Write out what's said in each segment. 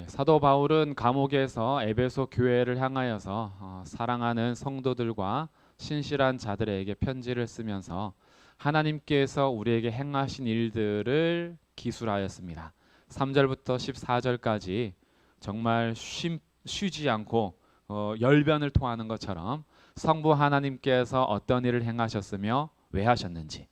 사도 바울은 감옥에서 에베소 교회를 향하여서 사랑하는 성도들과 신실한 자들에게 편지를 쓰면서 하나님께서 우리에게 행하신 일들을 기술하였습니다. 3절부터 14절까지 정말 쉬지 않고 열변을 토하는 것처럼 성부 하나님께서 어떤 일을 행하셨으며 왜 하셨는지,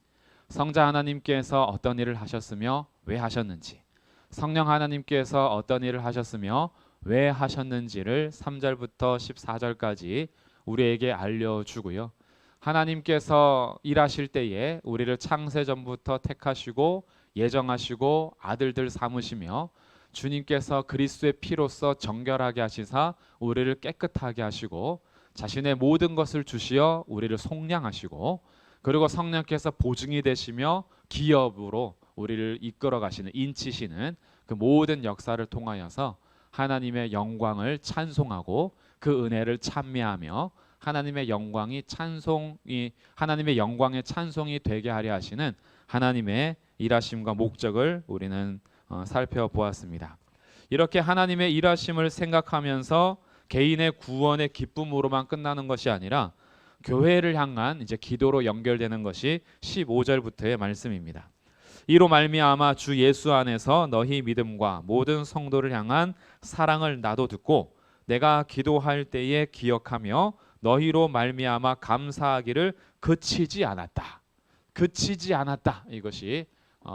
성자 하나님께서 어떤 일을 하셨으며 왜 하셨는지, 성령 하나님께서 어떤 일을 하셨으며 왜 하셨는지를 3절부터 14절까지 우리에게 알려주고요. 하나님께서 일하실 때에 우리를 창세 전부터 택하시고 예정하시고 아들들 삼으시며 주님께서 그리스도의 피로써 정결하게 하시사 우리를 깨끗하게 하시고 자신의 모든 것을 주시어 우리를 속량하시고, 그리고 성령께서 보증이 되시며 기업으로 우리를 이끌어 가시는, 인치시는 그 모든 역사를 통하여서 하나님의 영광을 찬송하고 그 은혜를 찬미하며 하나님의 영광의 찬송이 되게 하려 하시는 하나님의 일하심과 목적을 우리는 살펴보았습니다. 이렇게 하나님의 일하심을 생각하면서 개인의 구원의 기쁨으로만 끝나는 것이 아니라 교회를 향한 이제 기도로 연결되는 것이 15절부터의 말씀입니다. 이로 말미암아 주 예수 안에서 너희 믿음과 모든 성도를 향한 사랑을 나도 듣고 내가 기도할 때에 기억하며 너희로 말미암아 감사하기를 그치지 않았다. 그치지 않았다. 이것이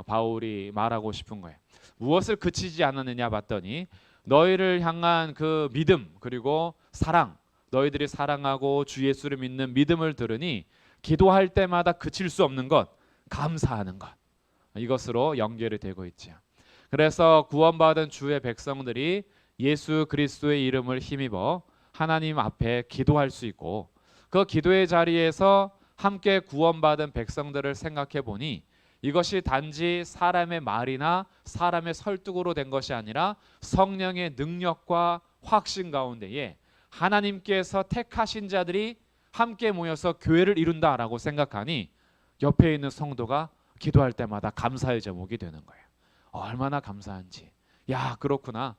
바울이 말하고 싶은 거예요. 무엇을 그치지 않았느냐 봤더니 너희를 향한 그 믿음, 그리고 사랑, 너희들이 사랑하고 주 예수를 믿는 믿음을 들으니 기도할 때마다 그칠 수 없는 것, 감사하는 것, 이것으로 연결이 되고 있죠. 그래서 구원받은 주의 백성들이 예수 그리스도의 이름을 힘입어 하나님 앞에 기도할 수 있고, 그 기도의 자리에서 함께 구원받은 백성들을 생각해 보니 이것이 단지 사람의 말이나 사람의 설득으로 된 것이 아니라 성령의 능력과 확신 가운데에 하나님께서 택하신 자들이 함께 모여서 교회를 이룬다라고 생각하니 옆에 있는 성도가 기도할 때마다 감사의 제목이 되는 거예요. 얼마나 감사한지. 야, 그렇구나.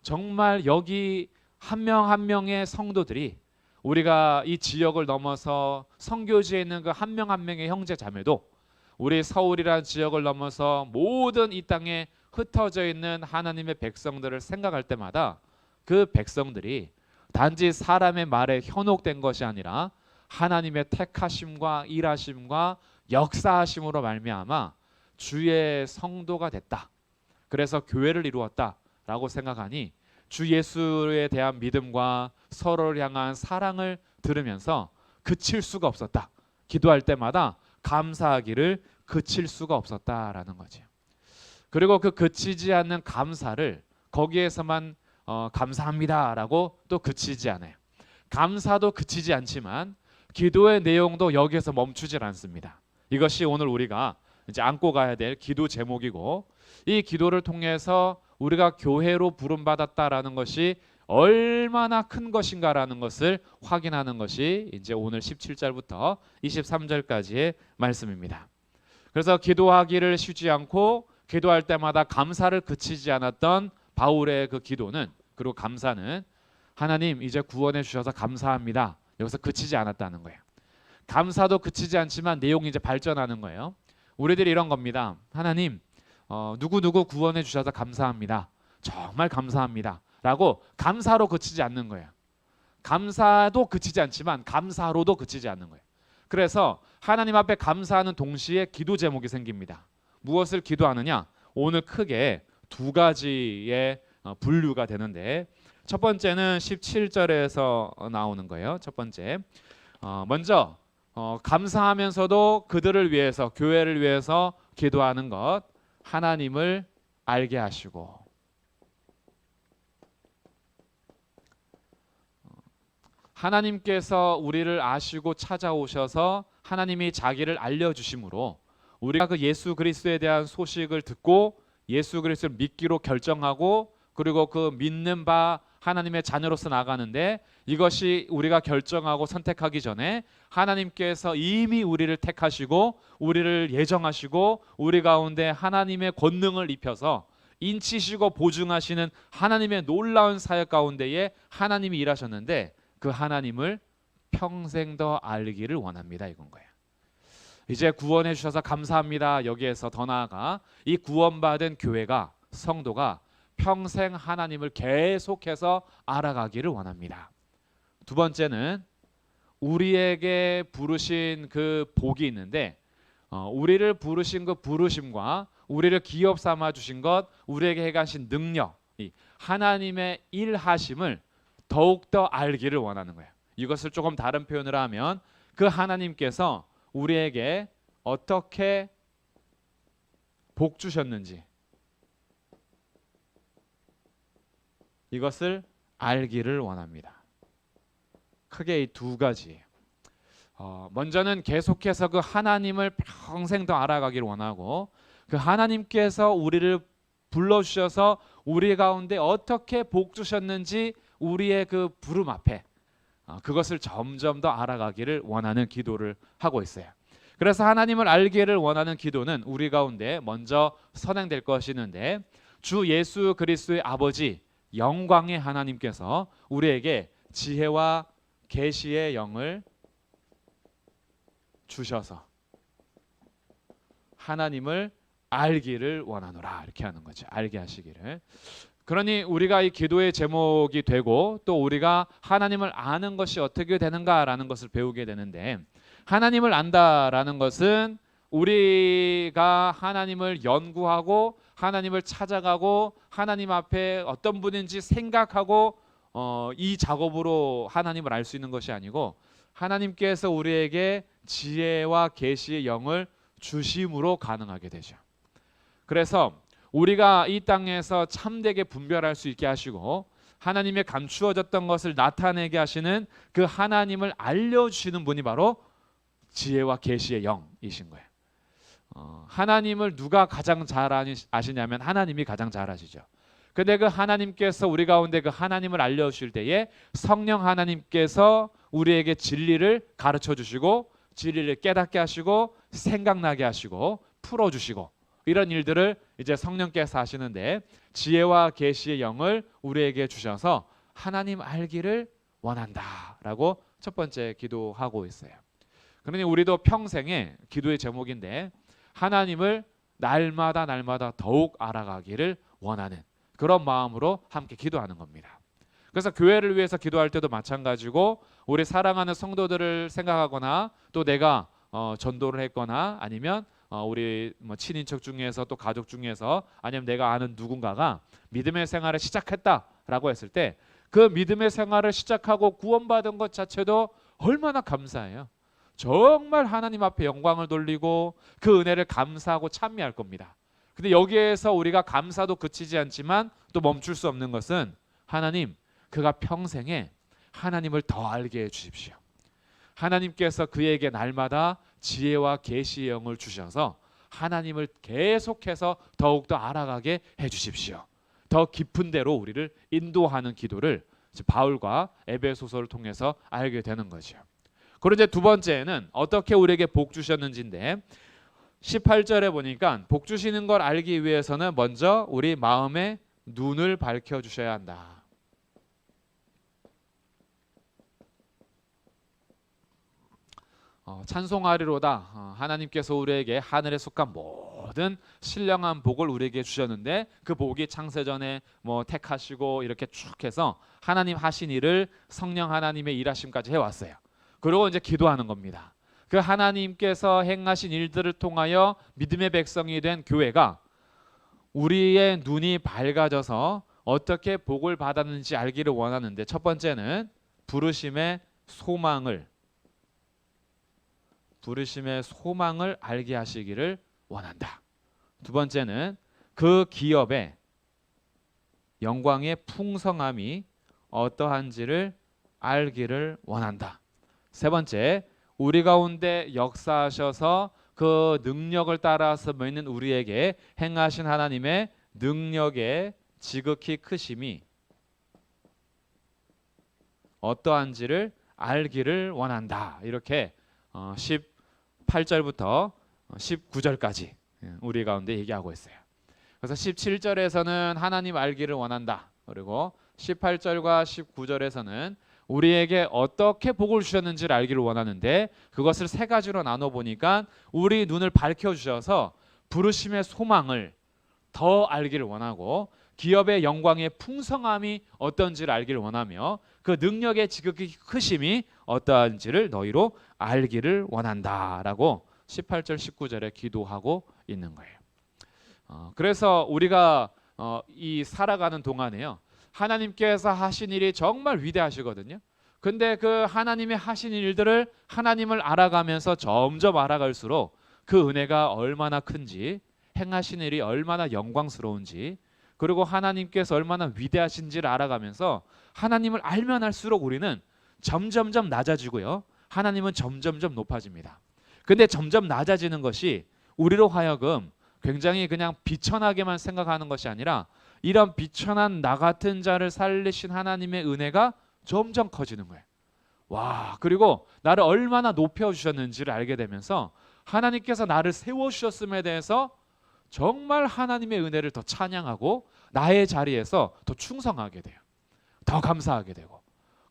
정말 여기 한 명 한 명의 성도들이, 우리가 이 지역을 넘어서 선교지에 있는 그 한 명 한 명의 형제 자매도, 우리 서울이라는 지역을 넘어서 모든 이 땅에 흩어져 있는 하나님의 백성들을 생각할 때마다 그 백성들이 단지 사람의 말에 현혹된 것이 아니라 하나님의 택하심과 일하심과 역사하심으로 말미암아 주의 성도가 됐다. 그래서 교회를 이루었다라고 생각하니 주 예수에 대한 믿음과 서로를 향한 사랑을 들으면서 그칠 수가 없었다. 기도할 때마다 감사하기를 그칠 수가 없었다라는 거죠. 그리고 그 그치지 않는 감사를 거기에서만 감사합니다라고 또 그치지 않아요. 감사도 그치지 않지만 기도의 내용도 여기에서 멈추질 않습니다. 이것이 오늘 우리가 이제 안고 가야 될 기도 제목이고, 이 기도를 통해서 우리가 교회로 부름받았다라는 것이 얼마나 큰 것인가라는 것을 확인하는 것이 이제 오늘 17절부터 23절까지의 말씀입니다. 그래서 기도하기를 쉬지 않고 기도할 때마다 감사를 그치지 않았던 바울의 그 기도는, 그리고 감사는 하나님 이제 구원해 주셔서 감사합니다. 여기서 그치지 않았다는 거예요. 감사도 그치지 않지만 내용이 이제 발전하는 거예요. 우리들이 이런 겁니다. 하나님 누구누구 구원해 주셔서 감사합니다. 정말 감사합니다. 라고 감사로 그치지 않는 거예요. 감사도 그치지 않지만 감사로도 그치지 않는 거예요. 그래서 하나님 앞에 감사하는 동시에 기도 제목이 생깁니다. 무엇을 기도하느냐? 오늘 크게 두 가지의 분류가 되는데, 첫 번째는 17절에서 나오는 거예요. 첫 번째, 먼저 감사하면서도 그들을 위해서, 교회를 위해서 기도하는 것, 하나님을 알게 하시고, 하나님께서 우리를 아시고 찾아오셔서 하나님이 자기를 알려주심으로 우리가 그 예수 그리스도에 대한 소식을 듣고 예수 그리스도를 믿기로 결정하고, 그리고 그 믿는 바 하나님의 자녀로서 나가는데, 이것이 우리가 결정하고 선택하기 전에 하나님께서 이미 우리를 택하시고 우리를 예정하시고 우리 가운데 하나님의 권능을 입혀서 인치시고 보증하시는 하나님의 놀라운 사역 가운데에 하나님이 일하셨는데 그 하나님을 평생 더 알기를 원합니다. 이건 거예요. 이제 구원해 주셔서 감사합니다. 여기에서 더 나아가 이 구원받은 교회가, 성도가 평생 하나님을 계속해서 알아가기를 원합니다. 두 번째는 우리에게 부르신 그 복이 있는데 우리를 부르신 그 부르심과 우리를 기업 삼아 주신 것, 우리에게 해가신 능력, 이 하나님의 일하심을 더욱더 알기를 원하는 거예요. 이것을 조금 다른 표현을 하면 그 하나님께서 우리에게 어떻게 복 주셨는지 이것을 알기를 원합니다. 크게 이 두 가지예요. 먼저는 계속해서 그 하나님을 평생 더 알아가기를 원하고 그 하나님께서 우리를 불러주셔서 우리 가운데 어떻게 복 주셨는지 우리의 그 부름 앞에 그것을 점점 더 알아가기를 원하는 기도를 하고 있어요. 그래서 하나님을 알기를 원하는 기도는 우리 가운데 먼저 선행될 것이는데 주 예수 그리스도의 아버지 영광의 하나님께서 우리에게 지혜와 계시의 영을 주셔서 하나님을 알기를 원하노라 이렇게 하는 거죠. 알게 하시기를. 그러니 우리가 이 기도의 제목이 되고 또 우리가 하나님을 아는 것이 어떻게 되는가라는 것을 배우게 되는데 하나님을 안다라는 것은 우리가 하나님을 연구하고 하나님을 찾아가고 하나님 앞에 어떤 분인지 생각하고 이 작업으로 하나님을 알 수 있는 것이 아니고 하나님께서 우리에게 지혜와 계시의 영을 주심으로 가능하게 되죠. 그래서 우리가 이 땅에서 참되게 분별할 수 있게 하시고 하나님의 감추어졌던 것을 나타내게 하시는 그 하나님을 알려주시는 분이 바로 지혜와 계시의 영이신 거예요. 하나님을 누가 가장 잘 아시냐면 하나님이 가장 잘 아시죠. 근데 그 하나님께서 우리 가운데 그 하나님을 알려주실 때에 성령 하나님께서 우리에게 진리를 가르쳐 주시고 진리를 깨닫게 하시고 생각나게 하시고 풀어주시고 이런 일들을 이제 성령께서 하시는데 지혜와 계시의 영을 우리에게 주셔서 하나님 알기를 원한다라고 첫 번째 기도하고 있어요. 그러니 우리도 평생의 기도의 제목인데 하나님을 날마다 더욱 알아가기를 원하는 그런 마음으로 함께 기도하는 겁니다. 그래서 교회를 위해서 기도할 때도 마찬가지고 우리 사랑하는 성도들을 생각하거나 또 내가 전도를 했거나 아니면 우리 친인척 중에서 또 가족 중에서 아니면 내가 아는 누군가가 믿음의 생활을 시작했다라고 했을 때 그 믿음의 생활을 시작하고 구원받은 것 자체도 얼마나 감사해요. 정말 하나님 앞에 영광을 돌리고 그 은혜를 감사하고 찬미할 겁니다. 근데 여기에서 우리가 감사도 그치지 않지만 또 멈출 수 없는 것은 하나님 그가 평생에 하나님을 더 알게 해주십시오. 하나님께서 그에게 날마다 지혜와 계시의 영을 주셔서 하나님을 계속해서 더욱더 알아가게 해주십시오. 더 깊은 데로 우리를 인도하는 기도를 바울과 에베소서를 통해서 알게 되는 거죠. 그리고 이제 두 번째는 어떻게 우리에게 복 주셨는지인데 18절에 보니까 복 주시는 걸 알기 위해서는 먼저 우리 마음의 눈을 밝혀주셔야 한다. 찬송하리로다. 하나님께서 우리에게 하늘에 속한 모든 신령한 복을 우리에게 주셨는데 그 복이 창세전에 택하시고 이렇게 쭉 해서 하나님 하신 일을 성령 하나님의 일하심까지 해왔어요. 그리고 이제 기도하는 겁니다. 그 하나님께서 행하신 일들을 통하여 믿음의 백성이 된 교회가 우리의 눈이 밝아져서 어떻게 복을 받았는지 알기를 원하는데 첫 번째는 부르심의 소망을 알게 하시기를 원한다. 두 번째는 그 기업의 영광의 풍성함이 어떠한지를 알기를 원한다. 세 번째, 우리 가운데 역사하셔서 그 능력을 따라서 있는 우리에게 행하신 하나님의 능력의 지극히 크심이 어떠한지를 알기를 원한다. 이렇게 18절부터 19절까지 우리 가운데 얘기하고 있어요. 그래서 17절에서는 하나님 알기를 원한다. 그리고 18절과 19절에서는 우리에게 어떻게 복을 주셨는지를 알기를 원하는데, 그것을 세 가지로 나눠 보니까 우리 눈을 밝혀 주셔서 부르심의 소망을 더 알기를 원하고, 기업의 영광의 풍성함이 어떤지를 알기를 원하며, 그 능력의 지극히 크심이 어떠한지를 너희로 알기를 원한다라고 18절 19절에 기도하고 있는 거예요. 그래서 우리가 이 살아가는 동안에요, 하나님께서 하신 일이 정말 위대하시거든요. 근데 그 하나님의 하신 일들을 하나님을 알아가면서 점점 알아갈수록 그 은혜가 얼마나 큰지, 행하신 일이 얼마나 영광스러운지, 그리고 하나님께서 얼마나 위대하신지를 알아가면서 하나님을 알면 할수록 우리는 점점점 낮아지고요, 하나님은 점점점 높아집니다. 근데 점점 낮아지는 것이 우리로 하여금 굉장히 그냥 비천하게만 생각하는 것이 아니라, 이런 비천한 나 같은 자를 살리신 하나님의 은혜가 점점 커지는 거예요. 와, 그리고 나를 얼마나 높여주셨는지를 알게 되면서 하나님께서 나를 세워주셨음에 대해서 정말 하나님의 은혜를 더 찬양하고 나의 자리에서 더 충성하게 돼요. 더 감사하게 되고,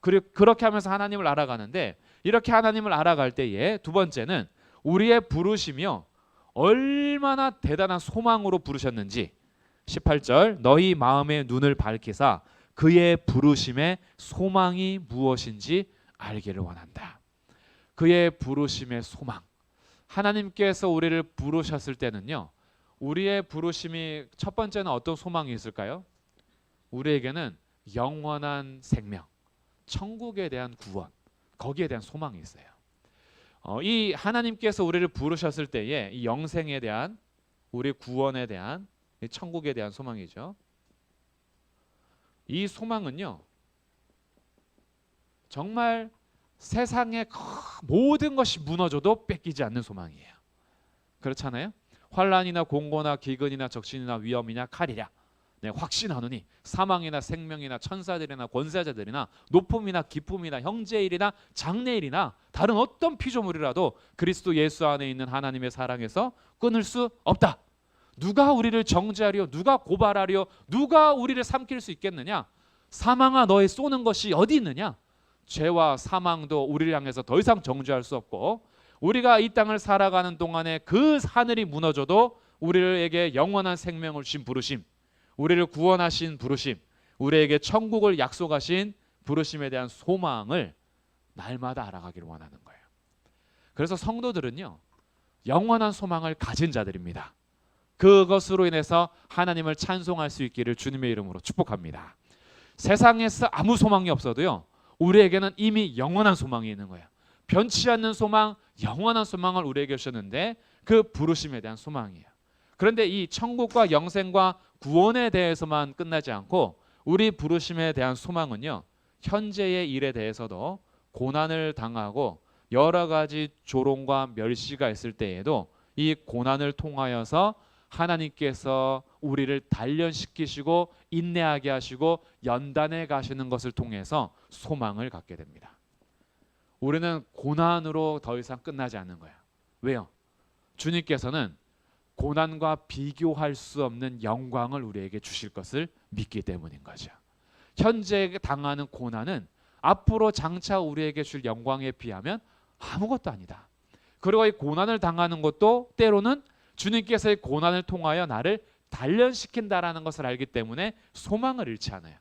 그리고 그렇게 하면서 하나님을 알아가는데, 이렇게 하나님을 알아갈 때에 두 번째는 우리의 부르심이요, 얼마나 대단한 소망으로 부르셨는지, 18절 너희 마음의 눈을 밝히사 그의 부르심의 소망이 무엇인지 알기를 원한다. 그의 부르심의 소망. 하나님께서 우리를 부르셨을 때는요, 우리의 부르심이 첫 번째는 어떤 소망이 있을까요? 우리에게는 영원한 생명, 천국에 대한 구원, 거기에 대한 소망이 있어요. 이 하나님께서 우리를 부르셨을 때에 이 영생에 대한, 우리 구원에 대한, 이 천국에 대한 소망이죠. 이 소망은요, 정말 세상의 모든 것이 무너져도 뺏기지 않는 소망이에요. 그렇잖아요? 환난이나 공고나 기근이나 적신이나 위험이나 칼이랴 네, 확신하노니 사망이나 생명이나 천사들이나 권세자들이나 높음이나 기쁨이나 형제일이나 장래일이나 다른 어떤 피조물이라도 그리스도 예수 안에 있는 하나님의 사랑에서 끊을 수 없다. 누가 우리를 정죄하려, 누가 고발하려, 누가 우리를 삼킬 수 있겠느냐? 사망아 너의 쏘는 것이 어디 있느냐? 죄와 사망도 우리를 향해서 더 이상 정죄할 수 없고, 우리가 이 땅을 살아가는 동안에 그 하늘이 무너져도 우리에게 영원한 생명을 주신 부르심, 우리를 구원하신 부르심, 우리에게 천국을 약속하신 부르심에 대한 소망을 날마다 알아가기를 원하는 거예요. 그래서 성도들은요, 영원한 소망을 가진 자들입니다. 그것으로 인해서 하나님을 찬송할 수 있기를 주님의 이름으로 축복합니다. 세상에서 아무 소망이 없어도요, 우리에게는 이미 영원한 소망이 있는 거예요. 변치 않는 소망, 영원한 소망을 우리에게 주셨는데 그 부르심에 대한 소망이에요. 그런데 이 천국과 영생과 구원에 대해서만 끝나지 않고, 우리 부르심에 대한 소망은요, 현재의 일에 대해서도 고난을 당하고 여러 가지 조롱과 멸시가 있을 때에도 이 고난을 통하여서 하나님께서 우리를 단련시키시고 인내하게 하시고 연단해 가시는 것을 통해서 소망을 갖게 됩니다. 우리는 고난으로 더 이상 끝나지 않는 거예요. 왜요? 주님께서는 고난과 비교할 수 없는 영광을 우리에게 주실 것을 믿기 때문인 거죠. 현재 당하는 고난은 앞으로 장차 우리에게 줄 영광에 비하면 아무것도 아니다. 그리고 이 고난을 당하는 것도 때로는 주님께서의 고난을 통하여 나를 단련시킨다라는 것을 알기 때문에 소망을 잃지 않아요.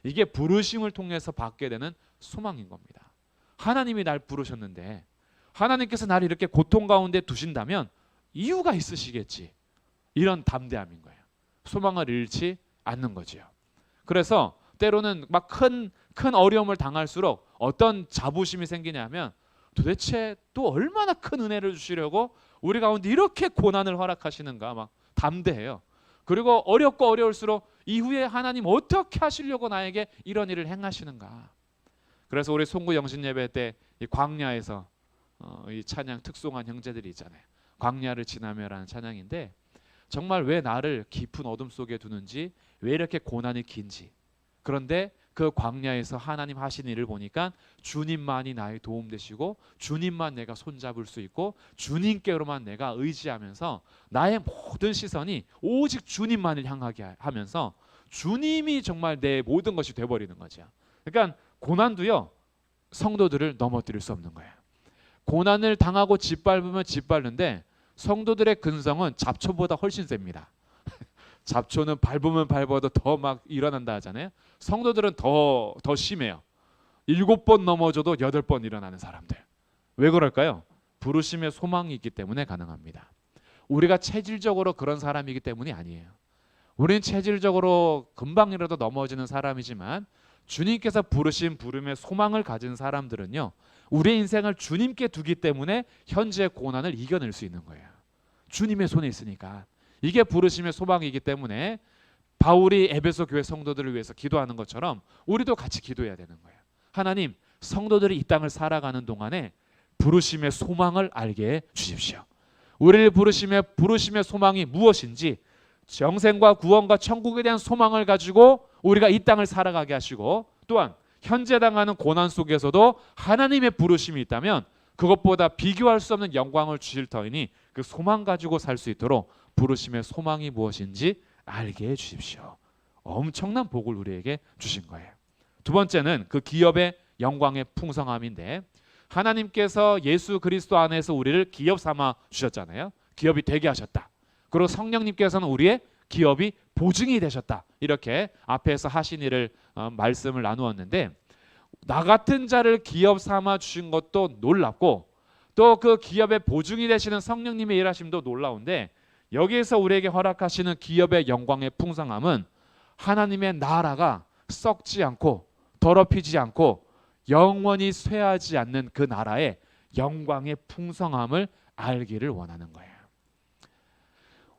이게 부르심을 통해서 받게 되는 소망인 겁니다. 하나님이 날 부르셨는데, 하나님께서 나를 이렇게 고통 가운데 두신다면 이유가 있으시겠지, 이런 담대함인 거예요. 소망을 잃지 않는 거지요. 그래서 때로는 막 큰 어려움을 당할수록 어떤 자부심이 생기냐면, 도대체 또 얼마나 큰 은혜를 주시려고 우리 가운데 이렇게 고난을 허락하시는가, 막 담대해요. 그리고 어렵고 어려울수록 이후에 하나님 어떻게 하시려고 나에게 이런 일을 행하시는가. 그래서 우리 송구 영신 예배 때 이 광야에서 이 찬양 특송한 형제들이 있잖아요. 광야를 지나며라는 찬양인데, 정말 왜 나를 깊은 어둠 속에 두는지, 왜 이렇게 고난이 긴지, 그런데 그 광야에서 하나님 하신 일을 보니까 주님만이 나의 도움 되시고 주님만 내가 손잡을 수 있고 주님께로만 내가 의지하면서 나의 모든 시선이 오직 주님만을 향하게 하면서 주님이 정말 내 모든 것이 돼버리는 거죠. 그러니까 고난도요 성도들을 넘어뜨릴 수 없는 거예요. 고난을 당하고 짓밟으면 짓밟는데 성도들의 근성은 잡초보다 훨씬 셉니다. 잡초는 밟으면 밟아도 더 막 일어난다 하잖아요. 성도들은 더 심해요. 7번 넘어져도 8번 일어나는 사람들. 왜 그럴까요? 부르심의 소망이 있기 때문에 가능합니다. 우리가 체질적으로 그런 사람이기 때문이 아니에요. 우리는 체질적으로 금방이라도 넘어지는 사람이지만 주님께서 부르신 부름의 소망을 가진 사람들은요, 우리의 인생을 주님께 두기 때문에 현재의 고난을 이겨낼 수 있는 거예요. 주님의 손에 있으니까. 이게 부르심의 소망이기 때문에 바울이 에베소 교회 성도들을 위해서 기도하는 것처럼 우리도 같이 기도해야 되는 거예요. 하나님, 성도들이 이 땅을 살아가는 동안에 부르심의 소망을 알게 해 주십시오. 우리를 부르심의 소망이 무엇인지, 영생과 구원과 천국에 대한 소망을 가지고 우리가 이 땅을 살아가게 하시고, 또한 현재 당하는 고난 속에서도 하나님의 부르심이 있다면 그것보다 비교할 수 없는 영광을 주실 터이니 그 소망 가지고 살 수 있도록 부르심의 소망이 무엇인지 알게 해 주십시오. 엄청난 복을 우리에게 주신 거예요. 두 번째는 그 기업의 영광의 풍성함인데, 하나님께서 예수 그리스도 안에서 우리를 기업 삼아 주셨잖아요. 기업이 되게 하셨다. 그리고 성령님께서는 우리의 기업이 보증이 되셨다. 이렇게 앞에서 하신 일을 말씀을 나누었는데, 나 같은 자를 기업 삼아 주신 것도 놀랍고 또 그 기업의 보증이 되시는 성령님의 일하심도 놀라운데, 여기에서 우리에게 허락하시는 기업의 영광의 풍성함은 하나님의 나라가 썩지 않고 더럽히지 않고 영원히 쇠하지 않는 그 나라의 영광의 풍성함을 알기를 원하는 거예요.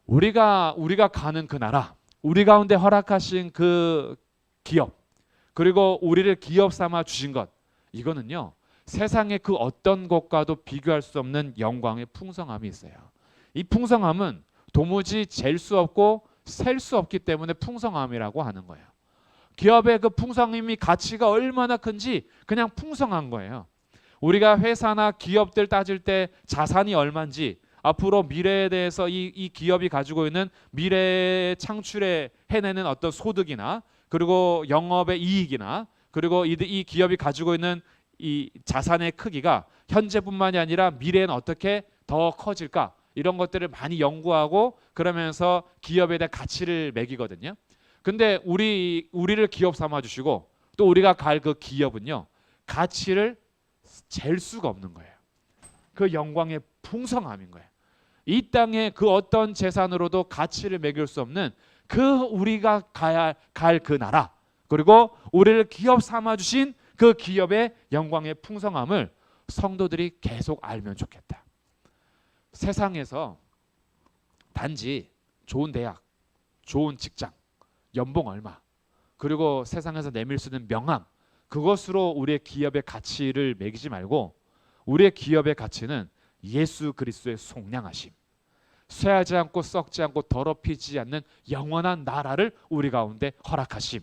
우리가 가는 그 나라, 우리 가운데 허락하신 그 기업, 그리고 우리를 기업 삼아 주신 것, 이거는요 세상의 그 어떤 것과도 비교할 수 없는 영광의 풍성함이 있어요. 이 풍성함은 도무지 잴 수 없고 셀 수 없기 때문에 풍성함이라고 하는 거예요. 기업의 그 풍성함이 가치가 얼마나 큰지 그냥 풍성한 거예요. 우리가 회사나 기업들 따질 때 자산이 얼마인지, 앞으로 미래에 대해서 이 기업이 가지고 있는 미래 창출에 해내는 어떤 소득이나, 그리고 영업의 이익이나, 그리고 이 기업이 가지고 있는 이 자산의 크기가 현재뿐만이 아니라 미래에는 어떻게 더 커질까, 이런 것들을 많이 연구하고 그러면서 기업에 대한 가치를 매기거든요. 근데 우리를 기업 삼아 주시고 또 우리가 갈 그 기업은요 가치를 잴 수가 없는 거예요. 그 영광의 풍성함인 거예요. 이 땅의 그 어떤 재산으로도 가치를 매길 수 없는 그 우리가 갈 그 나라, 그리고 우리를 기업 삼아 주신 그 기업의 영광의 풍성함을 성도들이 계속 알면 좋겠다. 세상에서 단지 좋은 대학, 좋은 직장, 연봉 얼마, 그리고 세상에서 내밀 수 있는 명함, 그것으로 우리의 기업의 가치를 매기지 말고 우리의 기업의 가치는 예수 그리스도의 속량하심, 쇠하지 않고 썩지 않고 더럽히지 않는 영원한 나라를 우리 가운데 허락하심,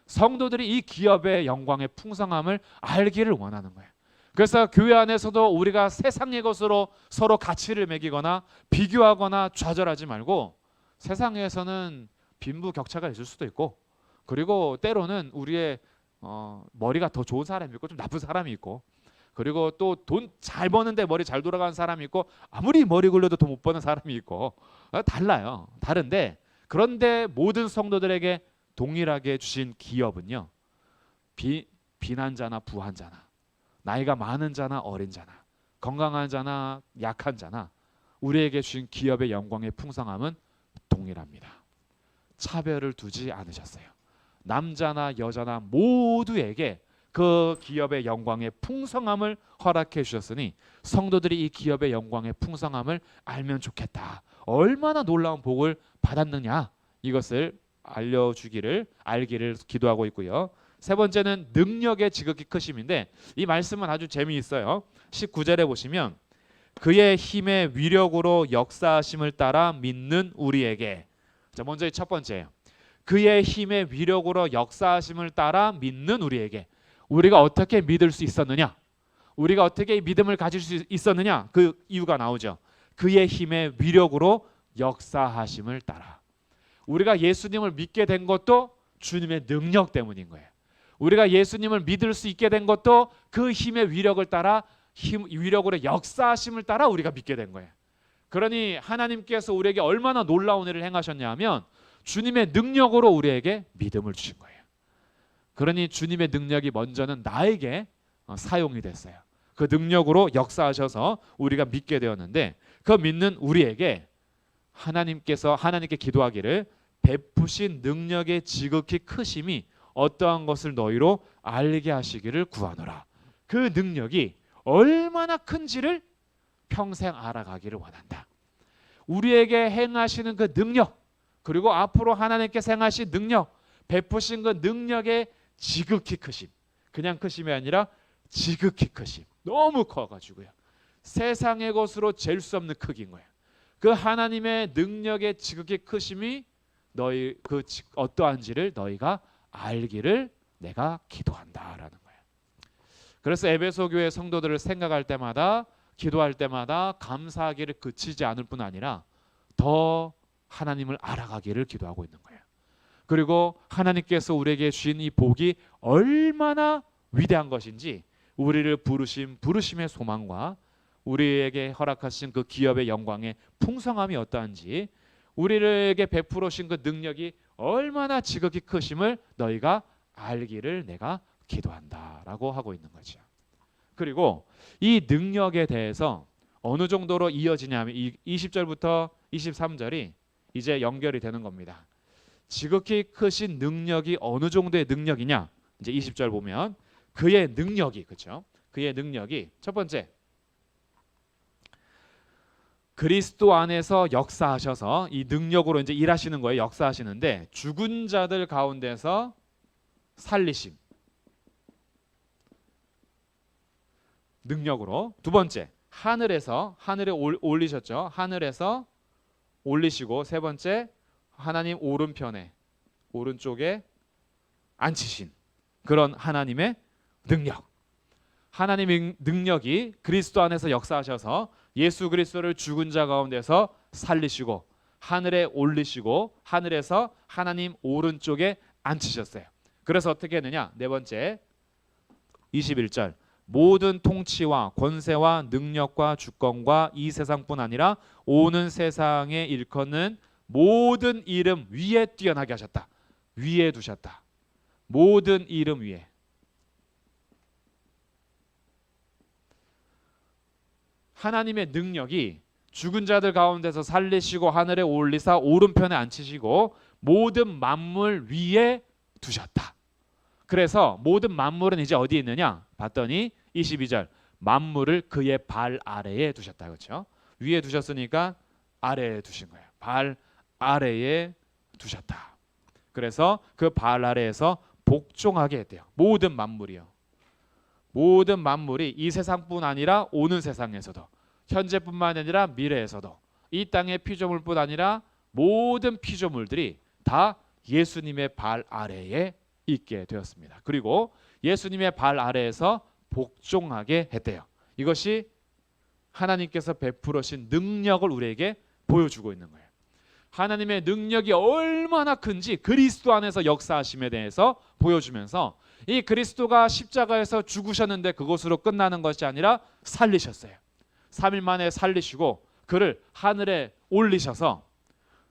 성도들이 이 기업의 영광의 풍성함을 알기를 원하는 거예요. 그래서 교회 안에서도 우리가 세상의 것으로 서로 가치를 매기거나 비교하거나 좌절하지 말고, 세상에서는 빈부격차가 있을 수도 있고, 그리고 때로는 우리의 머리가 더 좋은 사람이 있고 좀 나쁜 사람이 있고, 그리고 또 돈 잘 버는데 머리 잘 돌아가는 사람이 있고 아무리 머리 굴려도 돈 못 버는 사람이 있고, 달라요. 다른데, 그런데 모든 성도들에게 동일하게 주신 기업은요, 빈한 자나 부한 자나, 나이가 많은 자나 어린 자나, 건강한 자나 약한 자나, 우리에게 주신 기업의 영광의 풍성함은 동일합니다. 차별을 두지 않으셨어요. 남자나 여자나 모두에게 그 기업의 영광의 풍성함을 허락해 주셨으니 성도들이 이 기업의 영광의 풍성함을 알면 좋겠다. 얼마나 놀라운 복을 받았느냐, 이것을 알기를 기도하고 있고요. 세 번째는 능력의 지극히 크심인데, 이 말씀은 아주 재미있어요. 19절에 보시면 그의 힘의 위력으로 역사하심을 따라 믿는 우리에게. 자, 먼저 첫 번째예요. 그의 힘의 위력으로 역사하심을 따라 믿는 우리에게 우리가 어떻게 믿을 수 있었느냐? 우리가 어떻게 믿음을 가질 수 있었느냐? 그 이유가 나오죠. 그의 힘의 위력으로 역사하심을 따라. 우리가 예수님을 믿게 된 것도 주님의 능력 때문인 거예요. 우리가 예수님을 믿을 수 있게 된 것도 그 힘의 위력을 따라 위력으로 역사하심을 따라 우리가 믿게 된 거예요. 그러니 하나님께서 우리에게 얼마나 놀라운 일을 행하셨냐면 주님의 능력으로 우리에게 믿음을 주신 거예요. 그러니 주님의 능력이 먼저는 나에게 사용이 됐어요. 그 능력으로 역사하셔서 우리가 믿게 되었는데 그 믿는 우리에게 하나님께 기도하기를 베푸신 능력의 지극히 크심이 어떠한 것을 너희로 알게 하시기를 구하노라. 그 능력이 얼마나 큰지를 평생 알아가기를 원한다. 우리에게 행하시는 그 능력, 그리고 앞으로 하나님께서 행하신 능력, 베푸신 그 능력의 지극히 크심, 그냥 크심이 아니라 지극히 크심, 너무 커가지고요. 세상의 것으로 잴 수 없는 크기인 거예요. 그 하나님의 능력의 지극히 크심이 너희 그 어떠한지를 너희가 알기를 내가 기도한다라는 거예요. 그래서 에베소 교회 성도들을 생각할 때마다 기도할 때마다 감사하기를 그치지 않을 뿐 아니라 더 하나님을 알아가기를 기도하고 있는 거예요. 그리고 하나님께서 우리에게 주신 이 복이 얼마나 위대한 것인지 우리를 부르심의 소망과 우리에게 허락하신 그 기업의 영광의 풍성함이 어떠한지 우리에게 베풀어 주신 그 능력이 얼마나 지극히 크심을 너희가 알기를 내가 기도한다라고 하고 있는 거죠. 그리고 이 능력에 대해서 어느 정도로 이어지냐면 20절부터 23절이 이제 연결이 되는 겁니다. 지극히 크신 능력이 어느 정도의 능력이냐? 이제 20절 보면 그의 능력이, 그렇죠? 그의 능력이 첫 번째 그리스도 안에서 역사하셔서 이 능력으로 이제 일하시는 거예요. 역사하시는데 죽은 자들 가운데서 살리심 능력으로. 두 번째 하늘에 올리셨죠. 하늘에서 올리시고 세 번째 하나님 오른쪽에 앉히신 그런 하나님의 능력. 하나님의 능력이 그리스도 안에서 역사하셔서 예수 그리스도를 죽은 자 가운데서 살리시고 하늘에 올리시고 하늘에서 하나님 오른쪽에 앉히셨어요. 그래서 어떻게 했느냐? 네 번째 21절 모든 통치와 권세와 능력과 주권과 이 세상뿐 아니라 오는 세상에 일컫는 모든 이름 위에 뛰어나게 하셨다. 위에 두셨다. 모든 이름 위에. 하나님의 능력이 죽은 자들 가운데서 살리시고 하늘에 올리사 오른편에 앉히시고 모든 만물 위에 두셨다. 그래서 모든 만물은 이제 어디에 있느냐? 봤더니 22절 만물을 그의 발 아래에 두셨다. 그렇죠? 위에 두셨으니까 아래에 두신 거예요. 발 아래에 두셨다. 그래서 그 발 아래에서 복종하게 했대요. 모든 만물이요. 모든 만물이 이 세상뿐 아니라 오는 세상에서도 현재뿐만 아니라 미래에서도 이 땅의 피조물뿐 아니라 모든 피조물들이 다 예수님의 발 아래에 있게 되었습니다. 그리고 예수님의 발 아래에서 복종하게 했대요. 이것이 하나님께서 베풀으신 능력을 우리에게 보여주고 있는 거예요. 하나님의 능력이 얼마나 큰지 그리스도 안에서 역사하심에 대해서 보여주면서 이 그리스도가 십자가에서 죽으셨는데 그것으로 끝나는 것이 아니라 살리셨어요. 3일 만에 살리시고 그를 하늘에 올리셔서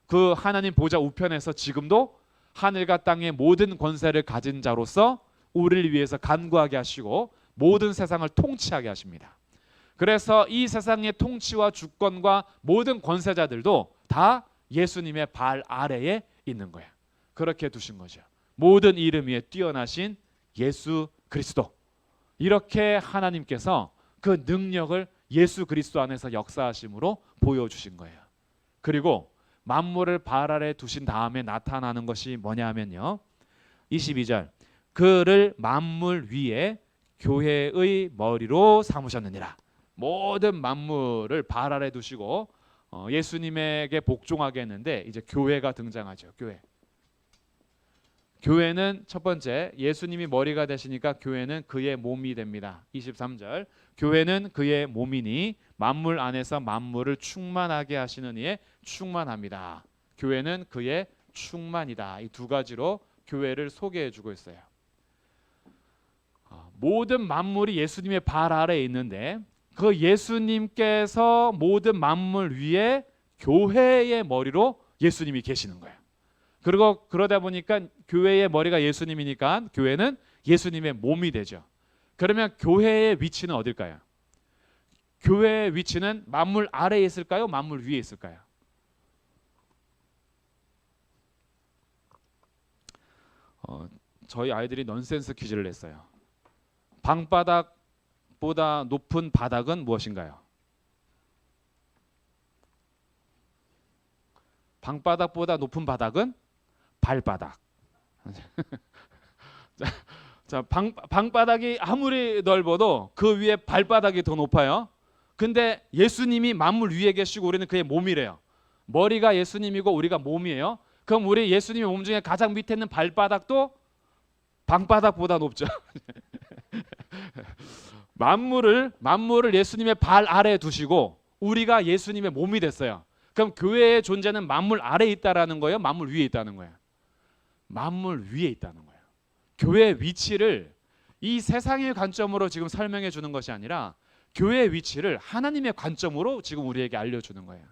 그 하나님 보좌 우편에서 지금도 하늘과 땅의 모든 권세를 가진 자로서 우리를 위해서 간구하게 하시고 모든 세상을 통치하게 하십니다. 그래서 이 세상의 통치와 주권과 모든 권세자들도 다 예수님의 발 아래에 있는 거야. 그렇게 두신 거죠. 모든 이름 위에 뛰어나신 예수 그리스도. 이렇게 하나님께서 그 능력을 예수 그리스도 안에서 역사하심으로 보여주신 거예요. 그리고 만물을 발 아래 두신 다음에 나타나는 것이 뭐냐 하면요. 22절 그를 만물 위에 교회의 머리로 삼으셨느니라. 모든 만물을 발 아래 두시고 예수님에게 복종하게 했는데 이제 교회가 등장하죠. 교회. 교회는 첫 번째, 예수님이 머리가 되시니까 교회는 그의 몸이 됩니다. 23절, 교회는 그의 몸이니 만물 안에서 만물을 충만하게 하시는 이에 충만합니다. 교회는 그의 충만이다. 이 두 가지로 교회를 소개해 주고 있어요. 모든 만물이 예수님의 발 아래에 있는데 그 예수님께서 모든 만물 위에 교회의 머리로 예수님이 계시는 거예요. 그리고 그러다 보니까 교회의 머리가 예수님이니까 교회는 예수님의 몸이 되죠. 그러면 교회의 위치는 어딜까요? 교회의 위치는 만물 아래에 있을까요? 만물 위에 있을까요? 저희 아이들이 넌센스 퀴즈를 냈어요. 방바닥보다 높은 바닥은 무엇인가요? 방바닥보다 높은 바닥은 발바닥. 자, 방바닥이 아무리 넓어도 그 위에 발바닥이 더 높아요. 근데 예수님이 만물 위에 계시고 우리는 그의 몸이래요. 머리가 예수님이고 우리가 몸이에요. 그럼 우리 예수님의 몸 중에 가장 밑에 있는 발바닥도 방바닥보다 높죠. 만물을 예수님의 발 아래에 두시고 우리가 예수님의 몸이 됐어요. 그럼 교회의 존재는 만물 아래에 있다라는 거예요? 만물 위에 있다는 거예요? 만물 위에 있다는 거예요. 교회의 위치를 이 세상의 관점으로 지금 설명해 주는 것이 아니라 교회의 위치를 하나님의 관점으로 지금 우리에게 알려주는 거예요.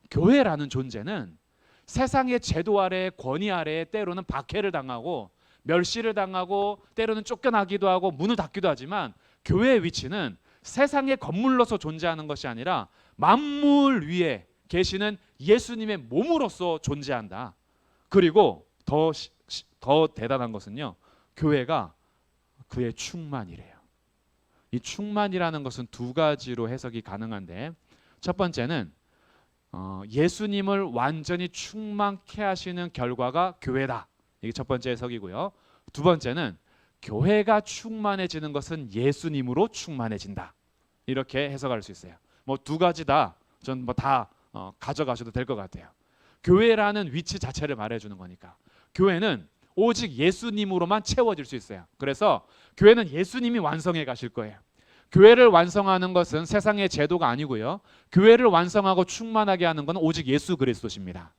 교회라는 존재는 세상의 제도 아래, 권위 아래에 때로는 박해를 당하고 멸시를 당하고 때로는 쫓겨나기도 하고 문을 닫기도 하지만 교회의 위치는 세상의 건물로서 존재하는 것이 아니라 만물 위에 계시는 예수님의 몸으로서 존재한다. 그리고 더 대단한 것은요, 교회가 그의 충만이래요. 이 충만이라는 것은 두 가지로 해석이 가능한데, 첫 번째는 예수님을 완전히 충만케 하시는 결과가 교회다. 이게 첫 번째 해석이고요. 두 번째는 교회가 충만해지는 것은 예수님으로 충만해진다. 이렇게 해석할 수 있어요. 뭐 두 가지 다 전 뭐 다 가져가셔도 될 것 같아요. 교회라는 위치 자체를 말해주는 거니까. 교회는 오직 예수님으로만 채워질 수 있어요. 그래서 교회는 예수님이 완성해 가실 거예요. 교회를 완성하는 것은 세상의 제도가 아니고요. 교회를 완성하고 충만하게 하는 것은 오직 예수 그리스도십니다.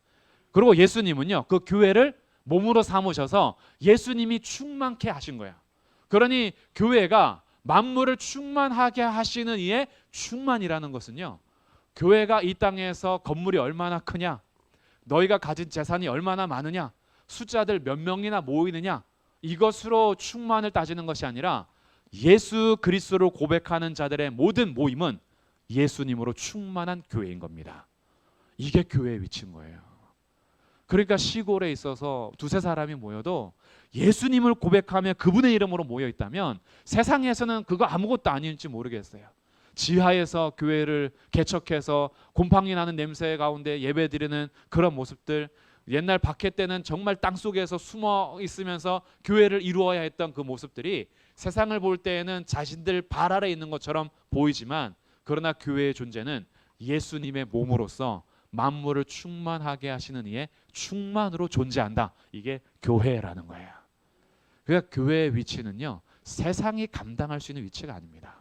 그리고 예수님은요, 그 교회를 몸으로 삼으셔서 예수님이 충만케 하신 거예요. 그러니 교회가 만물을 충만하게 하시는 이의 충만이라는 것은요, 교회가 이 땅에서 건물이 얼마나 크냐, 너희가 가진 재산이 얼마나 많으냐, 숫자들 몇 명이나 모이느냐, 이것으로 충만을 따지는 것이 아니라 예수 그리스도를 고백하는 자들의 모든 모임은 예수님으로 충만한 교회인 겁니다. 이게 교회의 위치인 거예요. 그러니까 시골에 있어서 두세 사람이 모여도 예수님을 고백하며 그분의 이름으로 모여 있다면 세상에서는 그거 아무것도 아닌지 모르겠어요. 지하에서 교회를 개척해서 곰팡이 나는 냄새 가운데 예배드리는 그런 모습들, 옛날 박해 때는 정말 땅속에서 숨어 있으면서 교회를 이루어야 했던 그 모습들이 세상을 볼 때에는 자신들 발 아래 있는 것처럼 보이지만, 그러나 교회의 존재는 예수님의 몸으로서 만물을 충만하게 하시는 이의 충만으로 존재한다. 이게 교회라는 거예요. 그러니까 교회의 위치는요, 세상이 감당할 수 있는 위치가 아닙니다.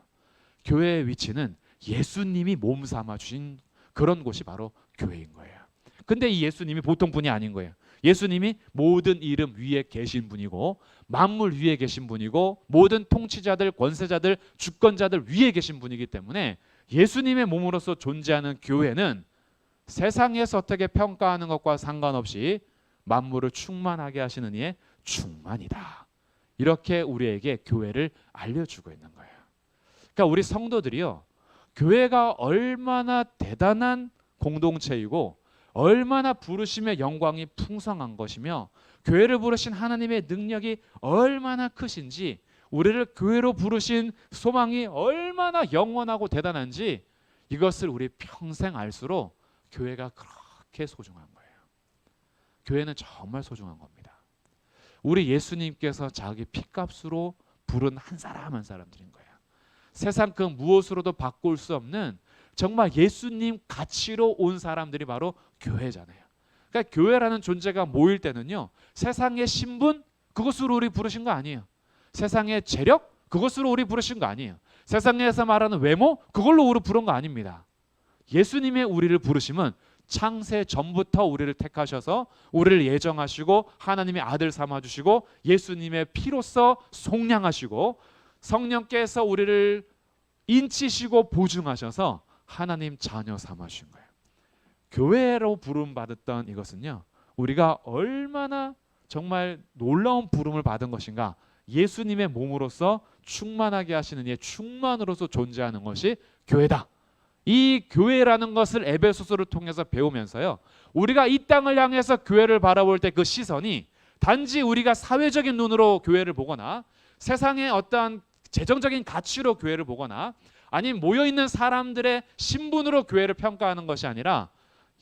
교회의 위치는 예수님이 몸 삼아 주신 그런 곳이 바로 교회인 거예요. 근데 이 예수님이 보통 분이 아닌 거예요. 예수님이 모든 이름 위에 계신 분이고 만물 위에 계신 분이고 모든 통치자들, 권세자들, 주권자들 위에 계신 분이기 때문에 예수님의 몸으로서 존재하는 교회는 세상에서 어떻게 평가하는 것과 상관없이 만물을 충만하게 하시는 이의 충만이다. 이렇게 우리에게 교회를 알려주고 있는 거예요. 그러니까 우리 성도들이요, 교회가 얼마나 대단한 공동체이고 얼마나 부르심의 영광이 풍성한 것이며 교회를 부르신 하나님의 능력이 얼마나 크신지, 우리를 교회로 부르신 소망이 얼마나 영원하고 대단한지, 이것을 우리 평생 알수록 교회가 그렇게 소중한 거예요. 교회는 정말 소중한 겁니다. 우리 예수님께서 자기 피값으로 부른 한 사람 한 사람들인 거예요. 세상 그 무엇으로도 바꿀 수 없는 정말 예수님 가치로 온 사람들이 바로 교회잖아요. 그러니까 교회라는 존재가 모일 때는요, 세상의 신분, 그것으로 우리 부르신 거 아니에요. 세상의 재력 그것으로 우리 부르신 거 아니에요. 세상에서 말하는 외모 그걸로 우리 부른 거 아닙니다. 예수님의 우리를 부르심은 창세 전부터 우리를 택하셔서 우리를 예정하시고 하나님의 아들 삼아주시고 예수님의 피로써 속량하시고 성령께서 우리를 인치시고 보증하셔서 하나님 자녀 삼아주신 거예요. 교회로 부름받았던 이것은요, 우리가 얼마나 정말 놀라운 부름을 받은 것인가. 예수님의 몸으로서 충만하게 하시는 이의 충만으로서 존재하는 것이 교회다. 이 교회라는 것을 에베소서를 통해서 배우면서요, 우리가 이 땅을 향해서 교회를 바라볼 때 그 시선이 단지 우리가 사회적인 눈으로 교회를 보거나 세상의 어떠한 재정적인 가치로 교회를 보거나 아니면 모여있는 사람들의 신분으로 교회를 평가하는 것이 아니라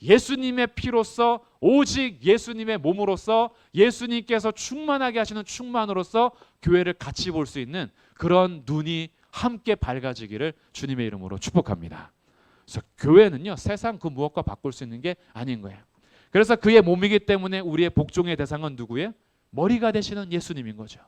예수님의 피로써 오직 예수님의 몸으로써 예수님께서 충만하게 하시는 충만으로서 교회를 같이 볼 수 있는 그런 눈이 함께 밝아지기를 주님의 이름으로 축복합니다. 그래서 교회는요, 세상 그 무엇과 바꿀 수 있는 게 아닌 거예요. 그래서 그의 몸이기 때문에 우리의 복종의 대상은 누구예요? 머리가 되시는 예수님인 거죠.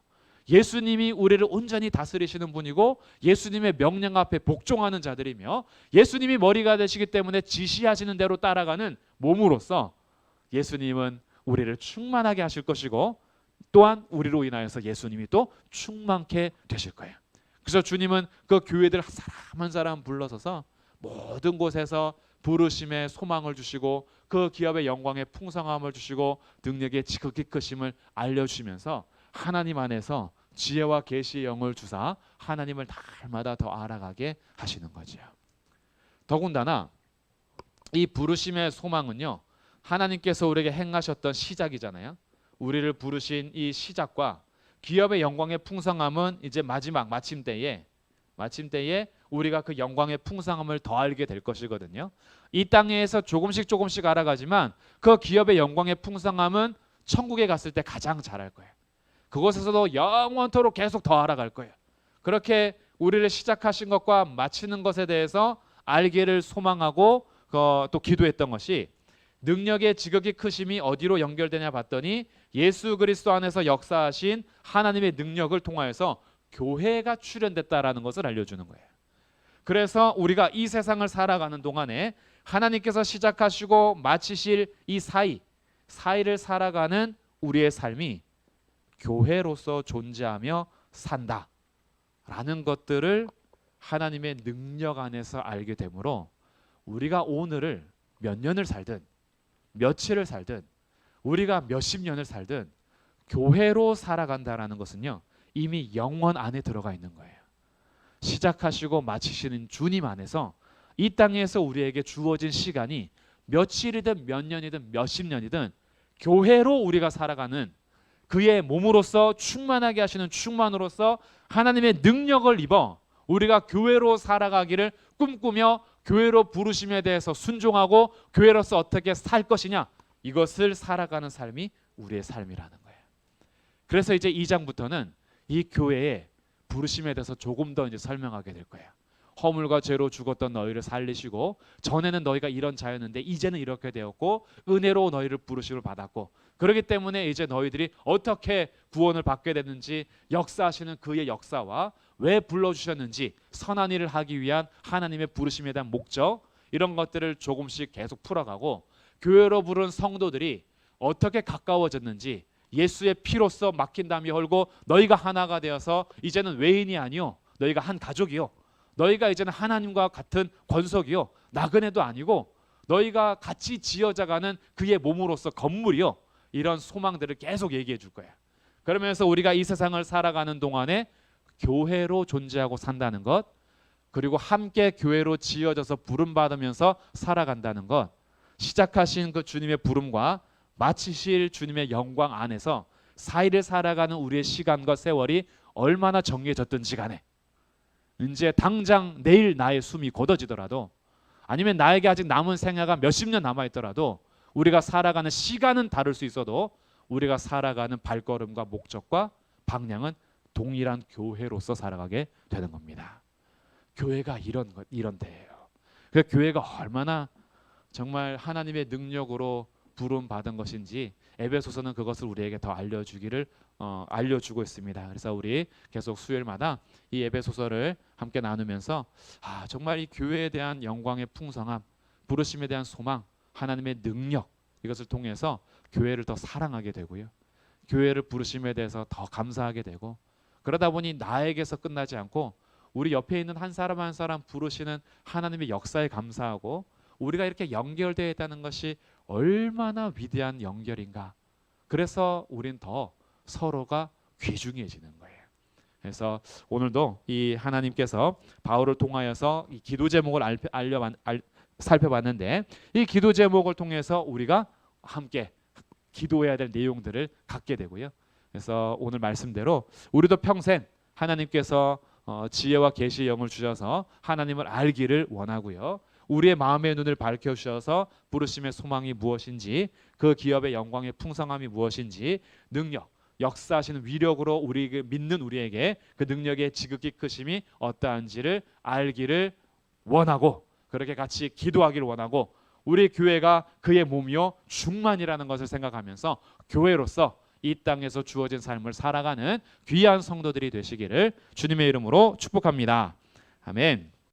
예수님이 우리를 온전히 다스리시는 분이고 예수님의 명령 앞에 복종하는 자들이며 예수님이 머리가 되시기 때문에 지시하시는 대로 따라가는 몸으로서 예수님은 우리를 충만하게 하실 것이고 또한 우리로 인하여서 예수님이 또 충만케 되실 거예요. 그래서 주님은 그 교회들 한 사람 한 사람 불러서서 모든 곳에서 부르심의 소망을 주시고 그 기업의 영광의 풍성함을 주시고 능력의 지극히 크심을 알려주시면서 하나님 안에서 지혜와 계시의 영을 주사 하나님을 날마다 더 알아가게 하시는 거죠. 더군다나 이 부르심의 소망은요, 하나님께서 우리에게 행하셨던 시작이잖아요. 우리를 부르신 이 시작과 기업의 영광의 풍성함은 이제 마지막 마침대에 우리가 그 영광의 풍성함을 더 알게 될 것이거든요. 이 땅에서 조금씩 알아가지만 그 기업의 영광의 풍성함은 천국에 갔을 때 가장 잘할 거예요. 그곳에서도 영원토록 계속 더 알아갈 거예요. 그렇게 우리를 시작하신 것과 마치는 것에 대해서 알기를 소망하고 또 기도했던 것이 능력의 지극히 크심이 어디로 연결되냐 봤더니 예수 그리스도 안에서 역사하신 하나님의 능력을 통하여서 교회가 출현됐다라는 것을 알려주는 거예요. 그래서 우리가 이 세상을 살아가는 동안에 하나님께서 시작하시고 마치실 이 사이를 살아가는 우리의 삶이 교회로서 존재하며 산다라는 것들을 하나님의 능력 안에서 알게 되므로 우리가 오늘을 몇 년을 살든 며칠을 살든 우리가 몇십 년을 살든 교회로 살아간다라는 것은요, 이미 영원 안에 들어가 있는 거예요. 시작하시고 마치시는 주님 안에서 이 땅에서 우리에게 주어진 시간이 며칠이든 몇 년이든 몇십 년이든 교회로 우리가 살아가는 그의 몸으로서 충만하게 하시는 충만으로서 하나님의 능력을 입어 우리가 교회로 살아가기를 꿈꾸며 교회로 부르심에 대해서 순종하고 교회로서 어떻게 살 것이냐, 이것을 살아가는 삶이 우리의 삶이라는 거예요. 그래서 이제 2장부터는 이 교회의 부르심에 대해서 조금 더 이제 설명하게 될 거예요. 허물과 죄로 죽었던 너희를 살리시고 전에는 너희가 이런 자였는데 이제는 이렇게 되었고 은혜로 너희를 부르심을 받았고 그렇기 때문에 이제 너희들이 어떻게 구원을 받게 됐는지 역사하시는 그의 역사와 왜 불러주셨는지 선한 일을 하기 위한 하나님의 부르심에 대한 목적 이런 것들을 조금씩 계속 풀어가고 교회로 부른 성도들이 어떻게 가까워졌는지 예수의 피로써 막힌 담이 헐고 너희가 하나가 되어서 이제는 외인이 아니요 너희가 한 가족이요 너희가 이제는 하나님과 같은 권속이요 나그네도 아니고 너희가 같이 지어져가는 그의 몸으로서 건물이요 이런 소망들을 계속 얘기해 줄 거야. 그러면서 우리가 이 세상을 살아가는 동안에 교회로 존재하고 산다는 것 그리고 함께 교회로 지어져서 부름받으면서 살아간다는 것 시작하신 그 주님의 부름과 마치실 주님의 영광 안에서 사이를 살아가는 우리의 시간과 세월이 얼마나 정해졌든지 간에 이제 당장 내일 나의 숨이 걷어지더라도 아니면 나에게 아직 남은 생애가 몇십 년 남아있더라도 우리가 살아가는 시간은 다를 수 있어도 우리가 살아가는 발걸음과 목적과 방향은 동일한 교회로서 살아가게 되는 겁니다. 교회가 이런 데예요. 그 교회가 얼마나 정말 하나님의 능력으로 부름 받은 것인지 에베소서는 그것을 우리에게 더 알려주기를 알려주고 있습니다. 그래서 우리 계속 수요일마다 이 에베소서를 함께 나누면서 정말 이 교회에 대한 영광의 풍성함, 부르심에 대한 소망, 하나님의 능력, 이것을 통해서 교회를 더 사랑하게 되고요. 교회를 부르심에 대해서 더 감사하게 되고, 그러다 보니 나에게서 끝나지 않고 우리 옆에 있는 한 사람 한 사람 부르시는 하나님의 역사에 감사하고, 우리가 이렇게 연결되어 있다는 것이 얼마나 위대한 연결인가. 그래서 우린 더 서로가 귀중해지는 거예요. 그래서 오늘도 이 하나님께서 바울을 통하여서 이 기도 제목을 살펴봤는데, 이 기도 제목을 통해서 우리가 함께 기도해야 될 내용들을 갖게 되고요. 그래서 오늘 말씀대로 우리도 평생 하나님께서 지혜와 계시의 영을 주셔서 하나님을 알기를 원하고요. 우리의 마음의 눈을 밝혀주셔서 부르심의 소망이 무엇인지, 그 기업의 영광의 풍성함이 무엇인지, 능력, 역사하시는 위력으로 우리 믿는 우리에게 그 능력의 지극히 크심이 어떠한지를 알기를 원하고, 그렇게 같이 기도하기를 원하고, 우리 교회가 그의 몸이요 충만이라는 것을 생각하면서 교회로서 이 땅에서 주어진 삶을 살아가는 귀한 성도들이 되시기를 주님의 이름으로 축복합니다. 아멘.